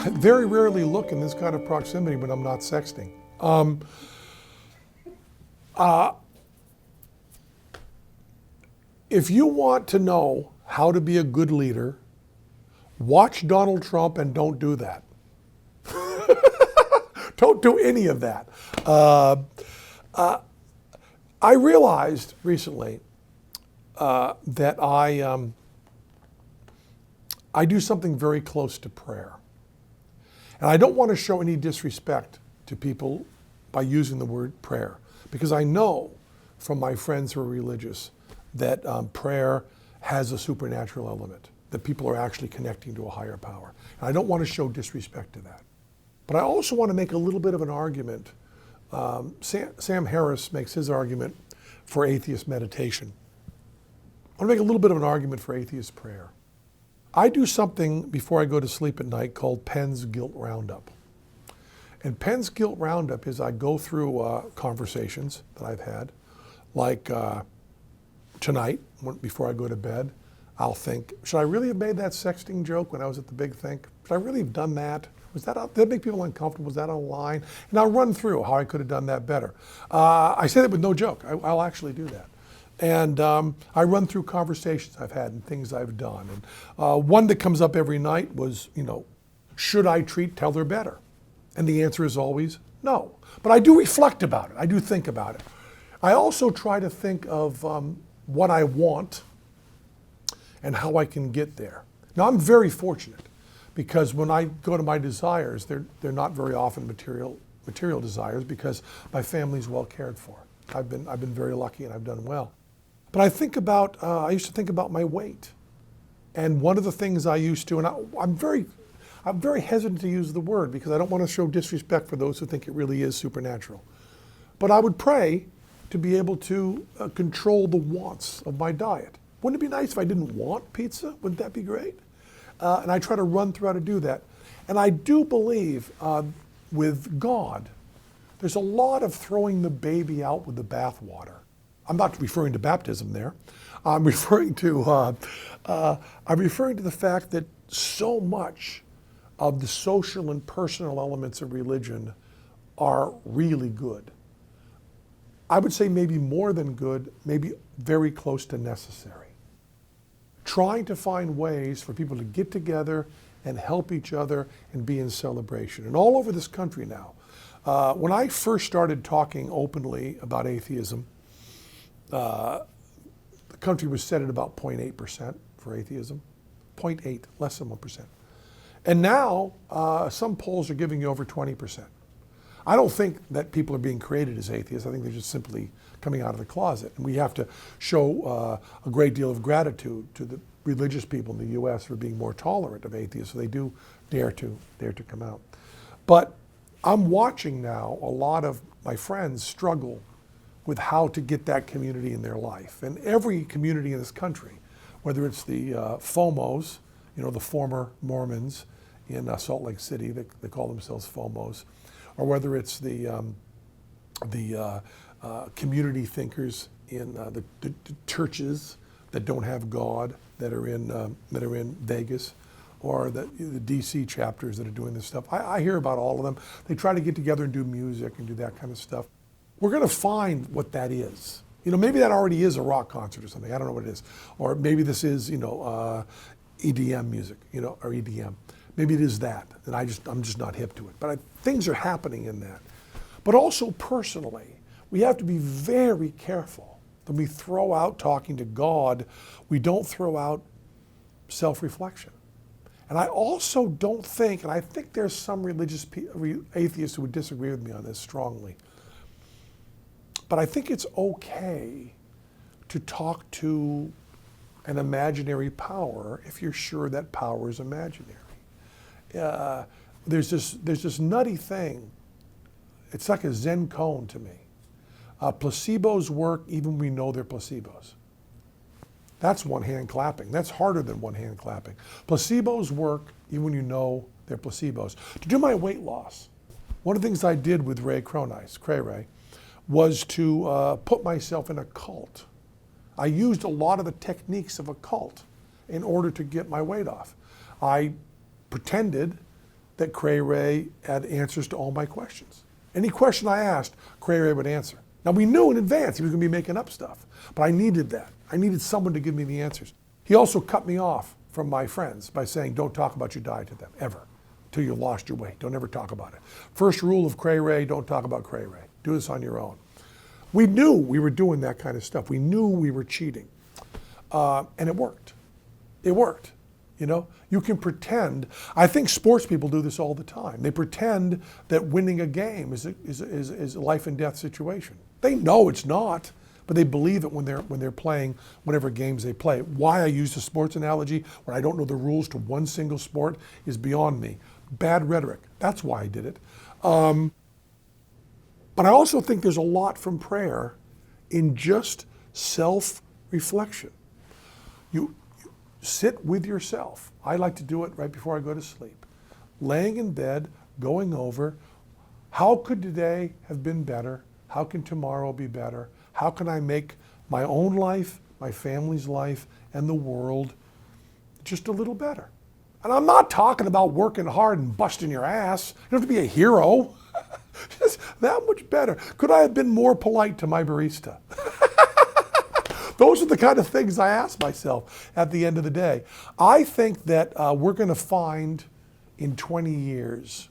I very rarely look in this kind of proximity when I'm not sexting. If you want to know how to be a good leader, watch Donald Trump and don't do that. Don't do any of that. I realized recently that I do something very close to prayer. And I don't want to show any disrespect to people by using the word prayer, because I know from my friends who are religious that prayer has a supernatural element, that people are actually connecting to a higher power. And I don't want to show disrespect to that. But I also want to make a little bit of an argument. Sam Harris makes his argument for atheist meditation. I want to make a little bit of an argument for atheist prayer. I do something before I go to sleep at night called Penn's Guilt Roundup. And Penn's Guilt Roundup is I go through conversations that I've had, like tonight, before I go to bed, I'll think, should I really have made that sexting joke when I was at the big think? Should I really have done that? Did that make people uncomfortable? Was that on a line? And I'll run through how I could have done that better. I say that with no joke. I'll actually do that. And I run through conversations I've had and things I've done. And one that comes up every night was, should I treat Teller better? And the answer is always no. But I do reflect about it. I do think about it. I also try to think of what I want and how I can get there. Now, I'm very fortunate, because when I go to my desires, they're not very often material desires, because my family's well cared for. I've been very lucky and I've done well. But I used to think about my weight. And one of the things I used to, and I'm very hesitant to use the word because I don't want to show disrespect for those who think it really is supernatural. But I would pray to be able to control the wants of my diet. Wouldn't it be nice if I didn't want pizza? Wouldn't that be great? And I try to run through how to do that. And I do believe with God, there's a lot of throwing the baby out with the bathwater. I'm not referring to baptism there. I'm referring to the fact that so much of the social and personal elements of religion are really good. I would say maybe more than good, maybe very close to necessary. Trying to find ways for people to get together and help each other and be in celebration. And all over this country now. When I first started talking openly about atheism, the country was set at about 0.8% for atheism. 0.8, less than 1%. And now, some polls are giving you over 20%. I don't think that people are being created as atheists. I think they're just simply coming out of the closet. And we have to show a great deal of gratitude to the religious people in the U.S. for being more tolerant of atheists, so they do dare to come out. But I'm watching now a lot of my friends struggle with how to get that community in their life. And every community in this country, whether it's the FOMOs, the former Mormons in Salt Lake City, they call themselves FOMOs, or whether it's the community thinkers in the churches that don't have God, that are in Vegas, or the DC chapters that are doing this stuff. I hear about all of them. They try to get together and do music and do that kind of stuff. We're going to find what that is. Maybe that already is a rock concert or something. I don't know what it is. Or maybe this is, EDM music, or EDM. Maybe it is that, and I'm just not hip to it. But things are happening in that. But also personally, we have to be very careful. When we throw out talking to God, we don't throw out self-reflection. And I also don't think, and I think there's some religious atheists who would disagree with me on this strongly, but I think it's okay to talk to an imaginary power if you're sure that power is imaginary. There's this nutty thing. It's like a Zen koan to me. Placebos work even when we know they're placebos. That's one hand clapping. That's harder than one hand clapping. Placebos work even when you know they're placebos. To do my weight loss, one of the things I did with Ray Cray, was to put myself in a cult. I used a lot of the techniques of a cult in order to get my weight off. I pretended that Cray Ray had answers to all my questions. Any question I asked, Cray Ray would answer. Now we knew in advance he was going to be making up stuff, but I needed that. I needed someone to give me the answers. He also cut me off from my friends by saying, don't talk about your diet to them, ever, till you've lost your weight. Don't ever talk about it. First rule of Cray Ray, don't talk about Cray Ray. Do this on your own. We knew we were doing that kind of stuff. We knew we were cheating. And it worked. It worked. You know, you can pretend. I think sports people do this all the time. They pretend that winning a game is a life and death situation. They know it's not, but they believe it when they're playing whatever games they play. Why I use the sports analogy when I don't know the rules to one single sport is beyond me. Bad rhetoric. That's why I did it. But I also think there's a lot from prayer in just self-reflection. You sit with yourself. I like to do it right before I go to sleep. Laying in bed, going over, how could today have been better? How can tomorrow be better? How can I make my own life, my family's life, and the world just a little better? And I'm not talking about working hard and busting your ass. You don't have to be a hero. Just that much better. Could I have been more polite to my barista? Those are the kind of things I ask myself at the end of the day. I think that we're going to find in 20 years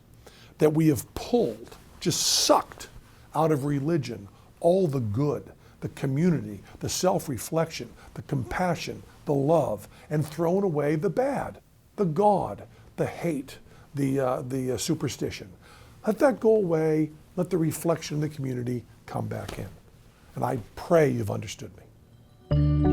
that we have pulled, just sucked out of religion all the good, the community, the self-reflection, the compassion, the love, and thrown away the bad, the God, the hate, the superstition. Let that go away. Let the reflection of the community come back in. And I pray you've understood me.